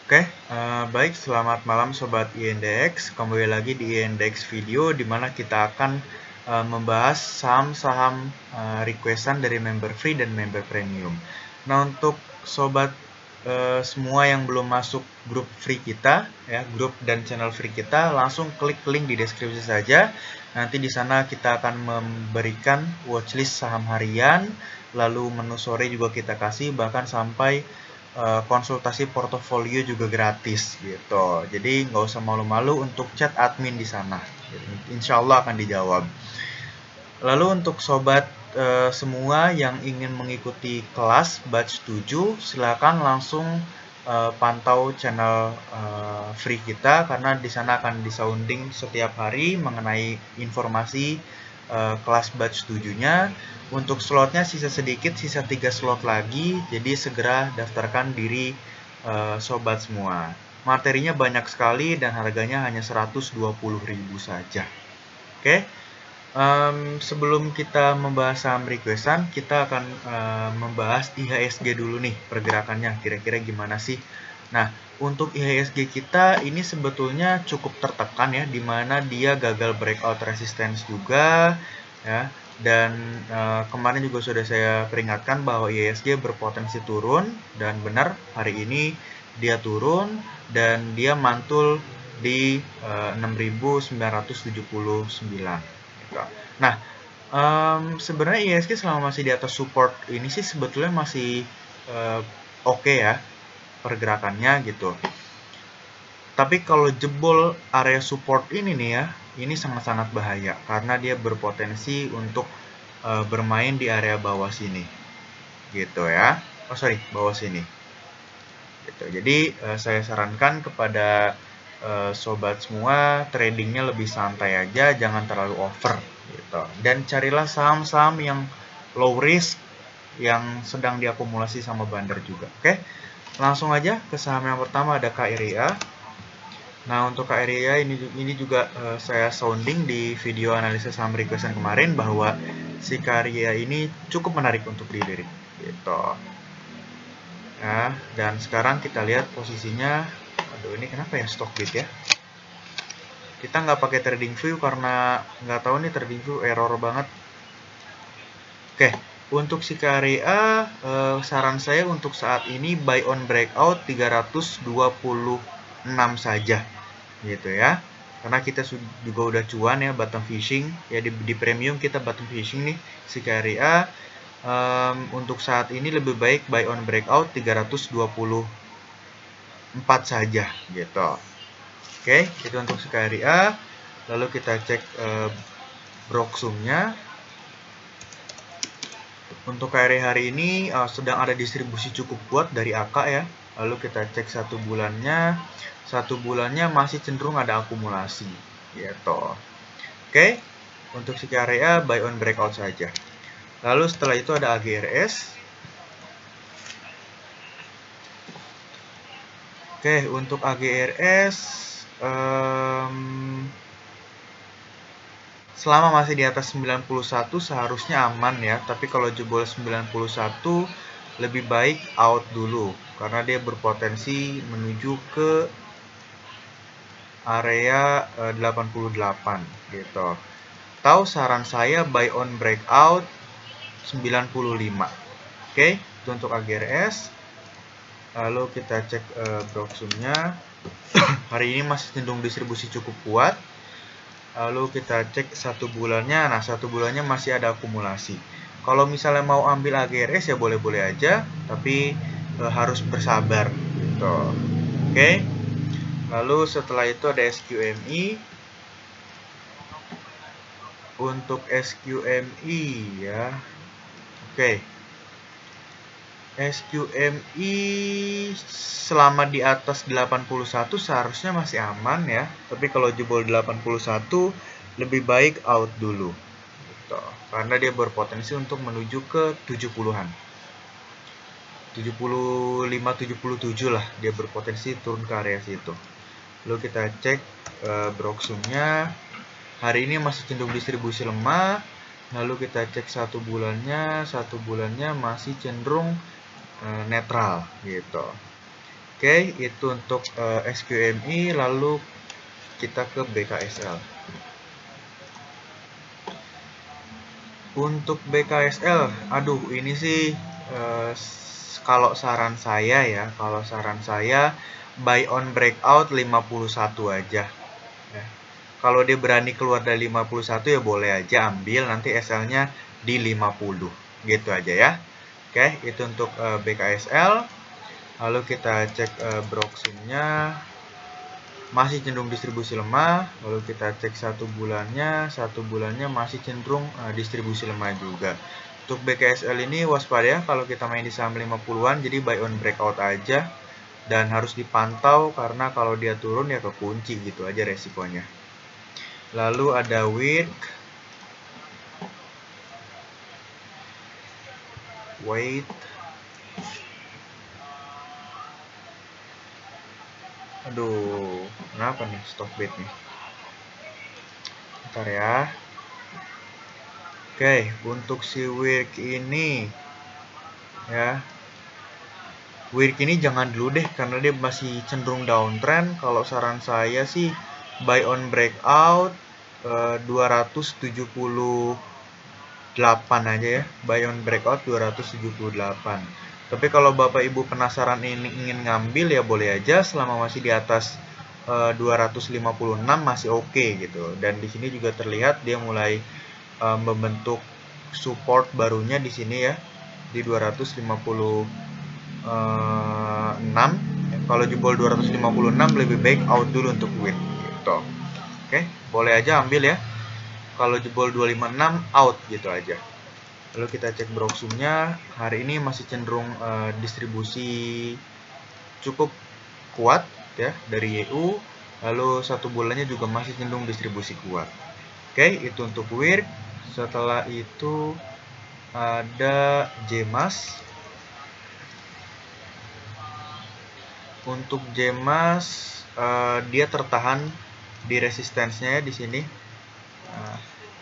Oke, baik, selamat malam Sobat INDX. Kembali lagi di INDX Video, di mana kita akan membahas saham-saham requestan dari member free dan member premium. Nah, untuk Sobat semua yang belum masuk grup free kita, ya, grup dan channel free kita, langsung klik link di deskripsi saja. Nanti di sana kita akan memberikan watchlist saham harian, lalu menu sore juga kita kasih, bahkan sampai konsultasi portofolio juga gratis gitu. Jadi nggak usah malu-malu untuk chat admin di sana. Insya Allah akan dijawab. Lalu untuk sobat semua yang ingin mengikuti kelas batch 7, silakan langsung pantau channel free kita karena di sana akan disounding setiap hari mengenai informasi kelas batch 7-nya. Untuk slotnya sisa sedikit, sisa 3 slot lagi, jadi segera daftarkan diri sobat semua. Materinya banyak sekali dan harganya hanya 120.000 saja. Oke. Sebelum kita membahas saham requestan, kita akan membahas IHSG dulu nih pergerakannya, kira-kira gimana sih. Nah, untuk IHSG kita ini sebetulnya cukup tertekan ya, di mana dia gagal breakout resistance juga ya. Dan kemarin juga sudah saya peringatkan bahwa IHSG berpotensi turun, dan benar hari ini dia turun dan dia mantul di 6.979. Nah, sebenarnya IHSG selama masih di atas support ini sih sebetulnya masih oke ya pergerakannya gitu. Tapi kalau jebol area support ini nih ya, ini sangat-sangat bahaya karena dia berpotensi untuk bermain di area bawah sini, gitu ya. Oh sorry, bawah sini. Gitu. Jadi saya sarankan kepada sobat semua tradingnya lebih santai aja, jangan terlalu over, gitu. Dan carilah saham-saham yang low risk, yang sedang diakumulasi sama bandar juga. Oke, langsung aja ke saham yang pertama, ada KRIA. Nah, untuk KRIA ini juga saya sounding di video analisa saham requestan kemarin bahwa si KRIA ini cukup menarik untuk dilirik, gitu. Ya, dan sekarang kita lihat posisinya. Aduh, ini kenapa ya Stockbit ya? Kita nggak pakai trading view karena nggak tahu nih trading view error banget. Oke, untuk si KRIA saran saya untuk saat ini buy on breakout 326 saja. Gitu ya, karena kita juga udah cuan ya bottom fishing ya, di premium kita bottom fishing nih si KRIA. Untuk saat ini lebih baik buy on breakout 324 saja gitu. Oke, itu untuk si KRIA. Lalu kita cek Broksumnya. Untuk KRIA hari ini sedang ada distribusi cukup kuat dari AK ya. Lalu kita cek satu bulannya masih cenderung ada akumulasi gitu. Oke, untuk si KRIA buy on breakout saja. Lalu setelah itu ada AGRS. Oke, untuk AGRS selama masih di atas 91 seharusnya aman ya. Tapi kalau jebol 91 lebih baik out dulu karena dia berpotensi menuju ke area 88 gitu. Tahu saran saya buy on breakout 95. Oke, itu untuk AGRS. Lalu kita cek Broksumnya. Hari ini masih cenderung distribusi cukup kuat. Lalu kita cek satu bulannya. Nah, satu bulannya masih ada akumulasi. Kalau misalnya mau ambil AGRS ya boleh-boleh aja, tapi harus bersabar gitu. Oke. Lalu setelah itu ada SQMI. Untuk SQMI ya. Oke. SQMI selama di atas 81 seharusnya masih aman ya. Tapi kalau jebol 81 lebih baik out dulu. Gitu. Karena dia berpotensi untuk menuju ke 70-an. 75-77 lah dia berpotensi turun ke area situ. Lalu kita cek Broksumnya. Hari ini masih cenderung distribusi lemah. Lalu kita cek satu bulannya masih cenderung netral gitu. Oke, itu untuk SQMI, lalu kita ke BKSL. Untuk BKSL, aduh ini sih kalau saran saya ya, buy on breakout 51 aja. Ya. Kalau dia berani keluar dari 51 ya boleh aja ambil, nanti SL-nya di 50. Gitu aja ya. Oke, itu untuk BKSL. Lalu kita cek Broxum-nya. Masih cenderung distribusi lemah, lalu kita cek satu bulannya masih cenderung distribusi lemah juga. Untuk BKSL ini waspada ya kalau kita main di saham 50-an, jadi buy on breakout aja dan harus dipantau karena kalau dia turun ya kekunci gitu aja resikonya. Lalu ada WIRK. Wait. Aduh, kenapa nih stop bid nih? Bentar ya. Oke, untuk si WIRK ini ya. WIRK ini jangan dulu deh karena dia masih cenderung downtrend. Kalau saran saya sih buy on breakout 278 aja ya. Buy on breakout 278. Tapi kalau Bapak Ibu penasaran ini ingin ngambil ya boleh aja selama masih di atas 256 masih oke gitu. Dan di sini juga terlihat dia mulai membentuk support barunya di sini ya di 256. Kalau jebol 256 lebih baik out dulu untuk WIRK gitu. Oke, boleh aja ambil ya. Kalau jebol 256 out gitu aja. Lalu kita cek Broxum-nya, hari ini masih cenderung distribusi cukup kuat ya dari YU. Lalu satu bulannya juga masih cenderung distribusi kuat. Oke, itu untuk WIRK. Setelah itu ada JMAS. Untuk JMAS dia tertahan di resistensinya di sini.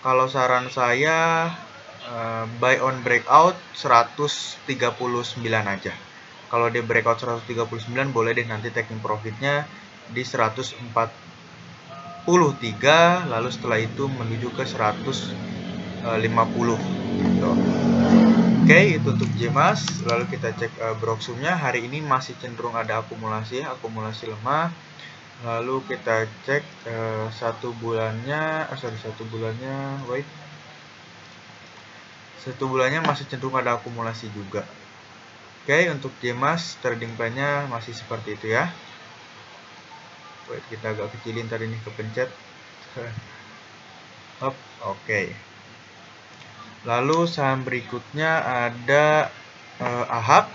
Kalau saran saya buy on breakout 139 aja. Kalau dia breakout 139 boleh deh nanti taking profitnya di 143, lalu setelah itu menuju ke 150 gitu. Oke, itu untuk JMAS. Lalu kita cek Broxum-nya. Hari ini masih cenderung ada akumulasi lemah. Lalu kita cek satu bulannya masih cenderung ada akumulasi juga. Oke, untuk JMAS trading plan-nya masih seperti itu ya. Wait, kita agak kecilin tadi nih kepencet. Oke. Lalu saham berikutnya ada AHAP.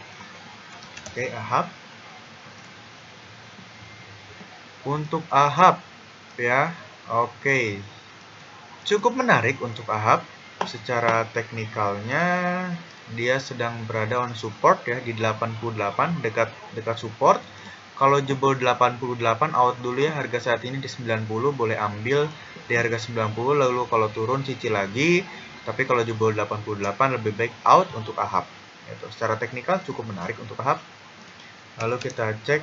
Oke, AHAP. Untuk AHAP ya. Oke. Cukup menarik untuk AHAP. Secara teknikalnya dia sedang berada on support ya di 88 dekat support. Kalau jebol 88 out dulu ya, harga saat ini di 90 boleh ambil di harga 90, lalu kalau turun cicil lagi. Tapi kalau jebol 88 lebih baik out untuk AHAP. Itu secara teknikal cukup menarik untuk AHAP. Lalu kita cek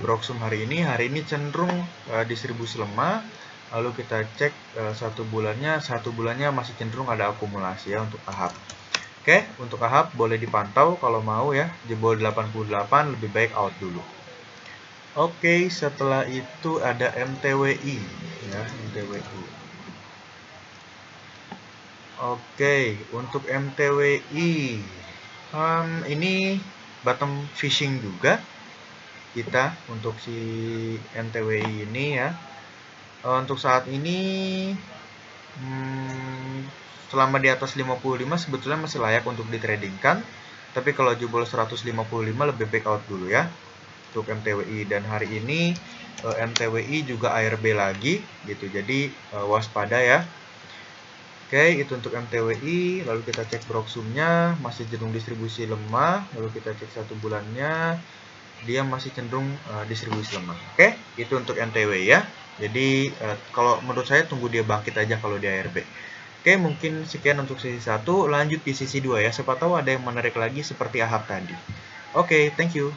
Broxum hari ini cenderung distribusi lemah. Lalu kita cek satu bulannya masih cenderung ada akumulasi ya untuk AHAP. Oke, untuk AHAP boleh dipantau kalau mau ya, jebol 88 lebih baik out dulu. Oke, setelah itu ada MTWI ya, MTWI. Oke, untuk MTWI ini bottom fishing juga kita untuk si MTWI ini ya. Untuk saat ini selama di atas 55 sebetulnya masih layak untuk ditradingkan, tapi kalau jebol 155 lebih baik out dulu ya untuk MTWI. Dan hari ini MTWI juga ARB lagi gitu, jadi waspada ya. Oke, itu untuk MTWI. Lalu kita cek Broxum-nya masih cenderung distribusi lemah. Lalu kita cek satu bulannya, dia masih cenderung distribusi lemah. Oke, itu untuk MTWI ya. Jadi kalau menurut saya tunggu dia bangkit aja kalau di ARB. Oke, mungkin sekian untuk sesi 1. Lanjut di sesi 2 ya. Siapa tahu ada yang menarik lagi seperti AHAP tadi. Oke, thank you.